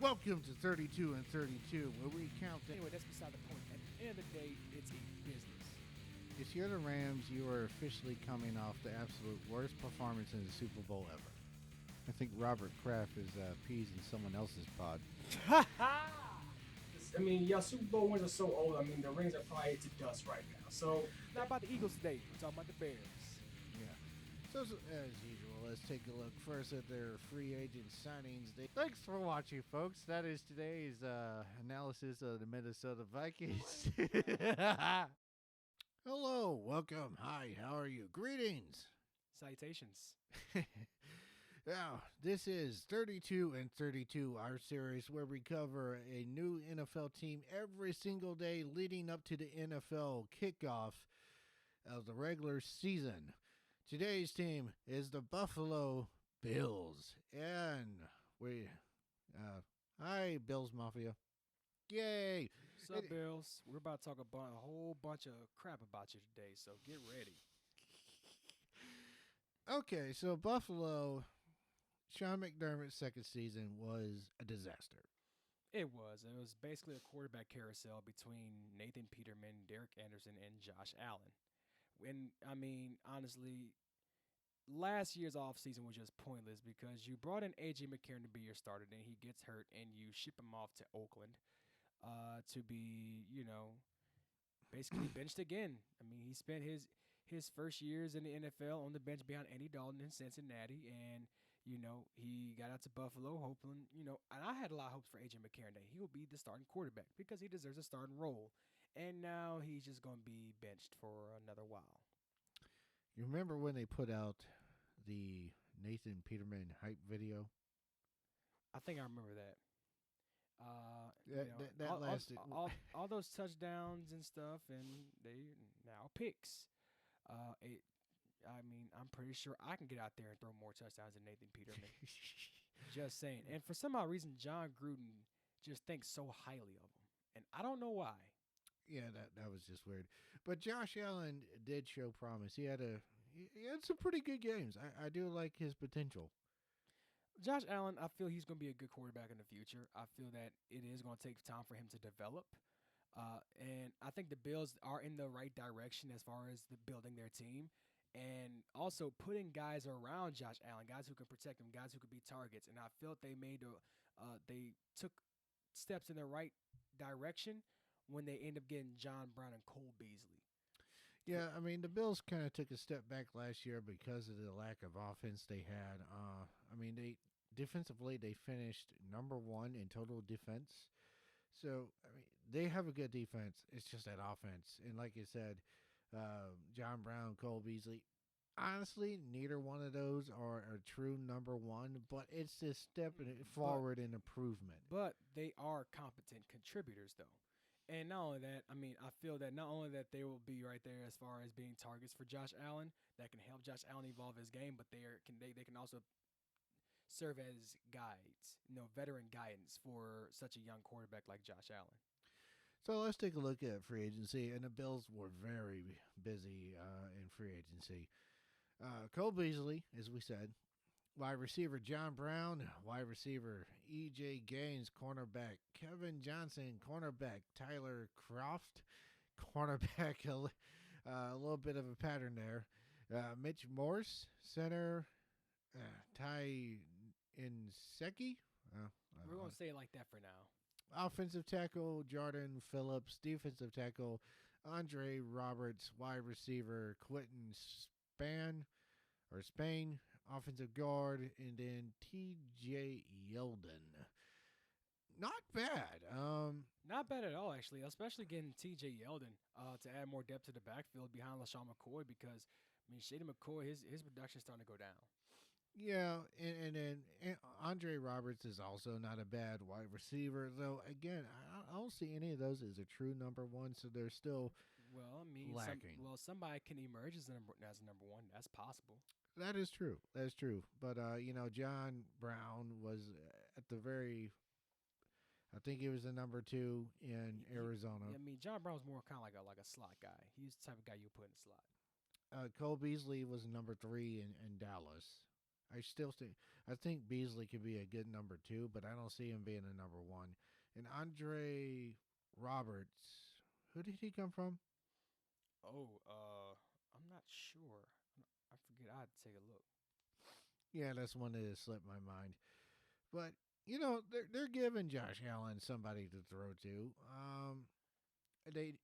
Welcome to 32 and 32, where we count Anyway, that's beside the point. At the end of the day, it's a business. If you're the Rams, you are officially coming off the absolute worst performance in the Super Bowl ever. I think Robert Kraft is peas in someone else's pod. I mean, y'all Super Bowl wins are so old. I mean, the rings are probably to dust right now. So, Not about the Eagles today. We're talking about the Bears. Yeah. So, as usual, let's take a look first at their free agent signings. Thanks for watching, folks. That is today's analysis of the Minnesota Vikings. Hello, welcome. Hi, how are you? Greetings. Salutations. Now, this is 32 and 32, our series where we cover a new NFL team every single day leading up to the NFL kickoff of the regular season. Today's team is the Buffalo Bills. And hi, Bills Mafia. Yay. What's up, Bills? We're about to talk about a whole bunch of crap about you today, so get ready. Okay, so Buffalo, Sean McDermott's second season was a disaster. It was basically a quarterback carousel between Nathan Peterman, Derek Anderson, and Josh Allen. And, I mean, honestly, last year's offseason was just pointless because you brought in A.J. McCarron to be your starter, then he gets hurt, and you ship him off to Oakland to be, basically benched again. I mean, he spent his first years in the NFL on the bench behind Andy Dalton in Cincinnati, and he got out to Buffalo hoping, and I had a lot of hopes for A.J. McCarron that he will be the starting quarterback because he deserves a starting role, and now he's just going to be benched for another while. You remember when they put out the Nathan Peterman hype video? I think I remember that. That lasted. All those touchdowns and stuff, and they now picks. I'm pretty sure I can get out there and throw more touchdowns than Nathan Peterman. Just saying. And for some odd reason, John Gruden just thinks so highly of him, and I don't know why. Yeah, that was just weird. But Josh Allen did show promise. He had some pretty good games. I do like his potential. Josh Allen, I feel he's going to be a good quarterback in the future. I feel that it is going to take time for him to develop. And I think the Bills are in the right direction as far as building their team and also putting guys around Josh Allen, guys who can protect him, guys who could be targets. And I felt they took steps in the right direction when they end up getting John Brown and Cole Beasley. Yeah, I mean, the Bills kind of took a step back last year because of the lack of offense they had. Defensively, they finished number one in total defense. So, I mean, they have a good defense. It's just that offense. And like you said, John Brown, Cole Beasley, honestly, neither one of those are a true number one, but it's a step forward in improvement. But they are competent contributors, though. And not only that, I feel that not only that they will be right there as far as being targets for Josh Allen that can help Josh Allen evolve his game, but they can also serve as guides, veteran guidance for such a young quarterback like Josh Allen. So let's take a look at free agency, and the Bills were very busy in free agency. Cole Beasley, as we said, wide receiver John Brown, wide receiver E.J. Gaines, cornerback Kevin Johnson, cornerback Tyler Croft, cornerback a little bit of a pattern there. Mitch Morse, center Ty Inseki. We're going to say it like that for now. Offensive tackle Jordan Phillips, defensive tackle Andre Roberts, wide receiver Quentin Spain, offensive guard, and then T.J. Yeldon. Not bad. Not bad at all, actually, especially getting T.J. Yeldon to add more depth to the backfield behind LaShawn McCoy because, Shady McCoy, his production is starting to go down. Yeah, and then Andre Roberts is also not a bad wide receiver, though. Again, I don't see any of those as a true number one, so they're still lacking. Somebody can emerge as number one. That's possible. That is true. That's true. But John Brown was at the very. I think he was the number two in Arizona. John Brown was more kind of like a slot guy. He's the type of guy you put in the slot. Cole Beasley was number three in Dallas. I think Beasley could be a good number two, but I don't see him being a number one. And Andre Roberts, who did he come from? Oh, I'm not sure. I forget. I had to take a look. Yeah, that's one that has slipped my mind. But they're giving Josh Allen somebody to throw to.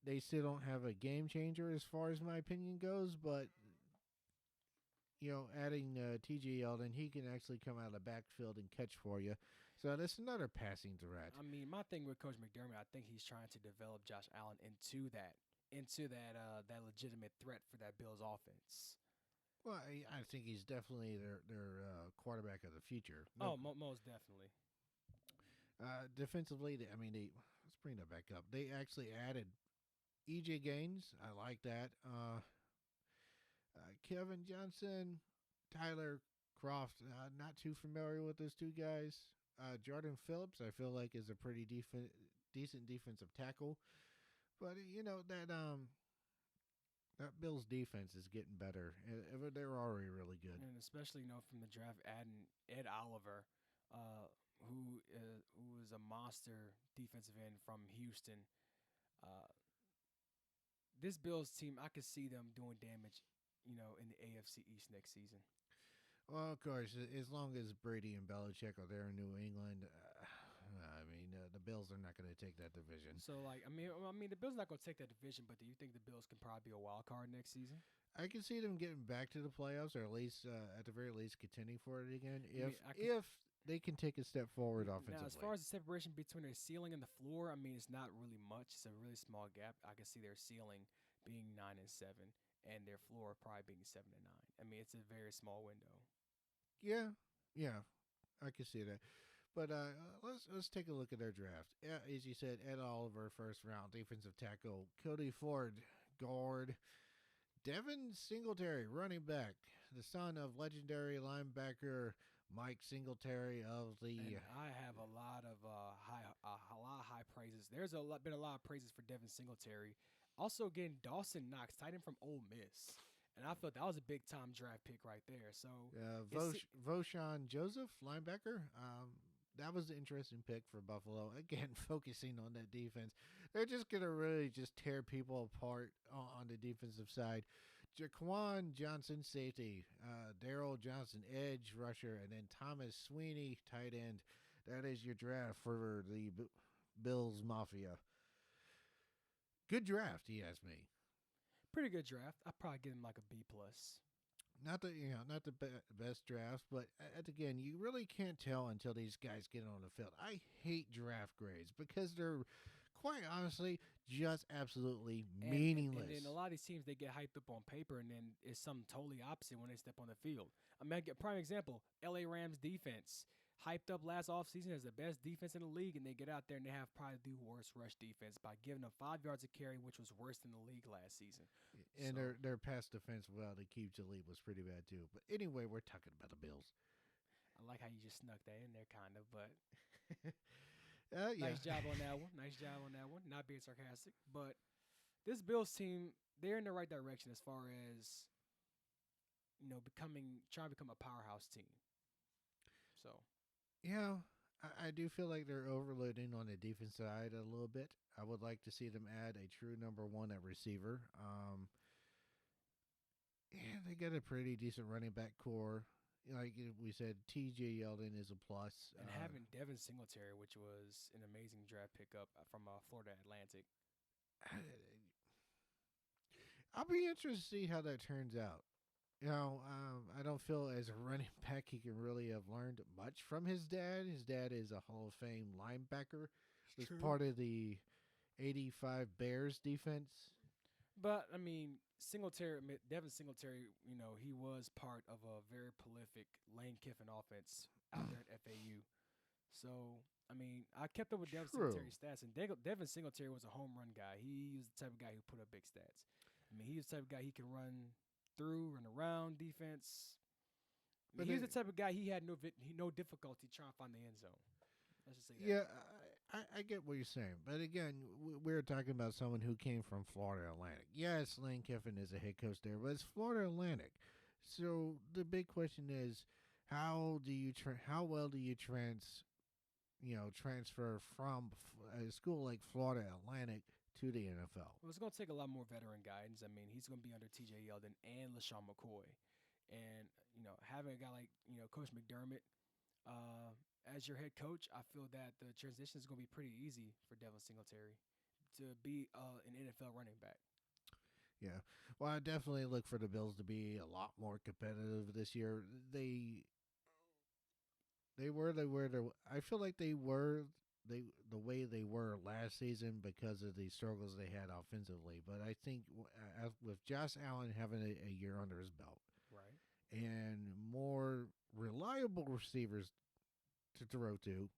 They still don't have a game changer as far as my opinion goes, but adding T.J. Yeldon, he can actually come out of the backfield and catch for you. So that's another passing threat. I mean, my thing with Coach McDermott, I think he's trying to develop Josh Allen into that legitimate threat for that Bills offense. Well, I think he's definitely their quarterback of the future. Oh, most definitely. Defensively, let's bring that back up. They actually added E.J. Gaines. I like that. Kevin Johnson, Tyler Croft. Not too familiar with those two guys. Jordan Phillips, I feel like, is a pretty decent defensive tackle. But that Bills defense is getting better. They're already really good. And especially from the draft, adding Ed Oliver, who is a monster defensive end from Houston. This Bills team, I could see them doing damage, in the AFC East next season. Well, of course, as long as Brady and Belichick are there in New England, the Bills are not going to take that division. So, the Bills are not going to take that division, but do you think the Bills can probably be a wild card next season? I can see them getting back to the playoffs, or at the very least, contending for it again. If they can take a step forward offensively. Now, as far as the separation between their ceiling and the floor, it's not really much. It's a really small gap. I can see their ceiling being 9-7, and their floor probably being 7-9. It's a very small window. Yeah, I can see that. But let's take a look at their draft. As you said, Ed Oliver, first round defensive tackle. Cody Ford, guard. Devin Singletary, running back, the son of legendary linebacker Mike Singletary of the. And I have a lot of high praises. There's been a lot of praises for Devin Singletary. Also, again, Dawson Knox, tight end from Ole Miss. And I thought that was a big time draft pick right there. So Voshan Joseph, linebacker. That was an interesting pick for Buffalo. Again, focusing on that defense. They're just going to really just tear people apart on the defensive side. Jaquan Johnson, safety. Daryl Johnson, edge rusher. And then Thomas Sweeney, tight end. That is your draft for the Bills Mafia. Good draft, he asked me. Pretty good draft. I'd probably give him like a B+. Not the best draft, but again, you really can't tell until these guys get on the field. I hate draft grades because they're, quite honestly, just absolutely meaningless. And a lot of these teams, they get hyped up on paper, and then it's something totally opposite when they step on the field. Prime example, L.A. Rams defense. Hyped up last offseason as the best defense in the league, and they get out there and they have probably the worst rush defense by giving them 5 yards a carry, which was worse than the league last season. And their pass defense, to keep Jalib was pretty bad too. But anyway, we're talking about the Bills. I like how you just snuck that in there, kind of, but yeah. Nice job on that one. Not being sarcastic, but this Bills team, they're in the right direction as far as trying to become a powerhouse team. So. Yeah, I do feel like they're overloading on the defense side a little bit. I would like to see them add a true number one at receiver. They got a pretty decent running back core. Like we said, T.J. Yeldon is a plus. And having Devin Singletary, which was an amazing draft pickup from Florida Atlantic. I'll be interested to see how that turns out. I don't feel as a running back he can really have learned much from his dad. His dad is a Hall of Fame linebacker. He's part of the 85 Bears defense. But, Devin Singletary, he was part of a very prolific Lane Kiffin offense out there at FAU. So, I kept up with Devin Singletary's stats, and Devin Singletary was a home run guy. He was the type of guy who put up big stats. He was the type of guy he can run through, run around defense. But he's the type of guy he had no difficulty trying to find the end zone. Let's just say that. Yeah, I get what you're saying. But again, we're talking about someone who came from Florida Atlantic. Yes, Lane Kiffin is a head coach there, but it's Florida Atlantic. So the big question is, how well do you transfer from a school like Florida Atlantic to the NFL? Well, it's going to take a lot more veteran guidance. I mean, he's going to be under T.J. Yeldon and LaShawn McCoy, and having a guy like Coach McDermott as your head coach, I feel that the transition is going to be pretty easy for Devin Singletary to be an NFL running back. Yeah. Well, I definitely look for the Bills to be a lot more competitive this year. I feel like they were the way they were last season because of the struggles they had offensively. But I think with Josh Allen having a year under his belt Right. and more reliable receivers to throw to,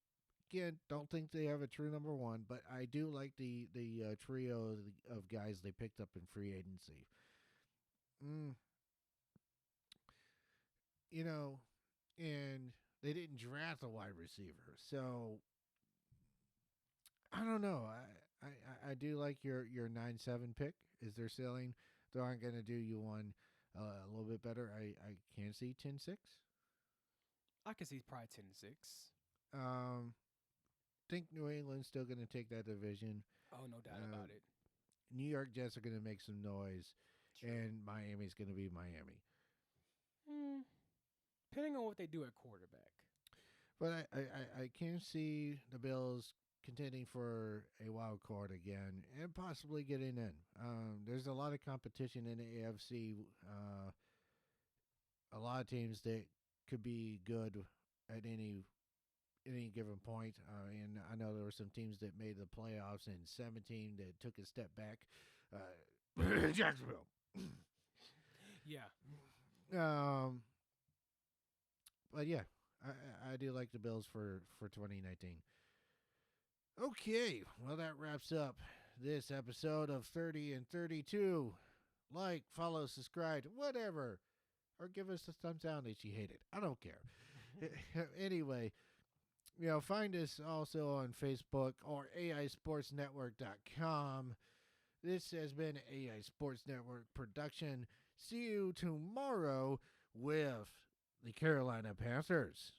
again, don't think they have a true number one, but I do like the trio of guys they picked up in free agency. Mm, and they didn't draft a wide receiver, so I don't know. I do like your 9-7 pick. Is their ceiling? They aren't going to do you one a little bit better. I can see 10-6. I can see probably 10-6. Um, think New England's still going to take that division. Oh, no doubt about it. New York Jets are going to make some noise, True. and Miami's going to be Miami. Depending on what they do at quarterback. But I can see the Bills contending for a wild card again and possibly getting in. There's a lot of competition in the AFC. A lot of teams that could be good at any given point. And I know there were some teams that made the playoffs in 17 that took a step back. Jacksonville. Yeah. But yeah, I do like the Bills for 2019. Okay, well, that wraps up this episode of 30 and 32. Like, follow, subscribe, whatever. Or give us a thumbs down if you hate it. I don't care. Anyway, find us also on Facebook or AISportsNetwork.com. This has been AI Sports Network production. See you tomorrow with the Carolina Panthers.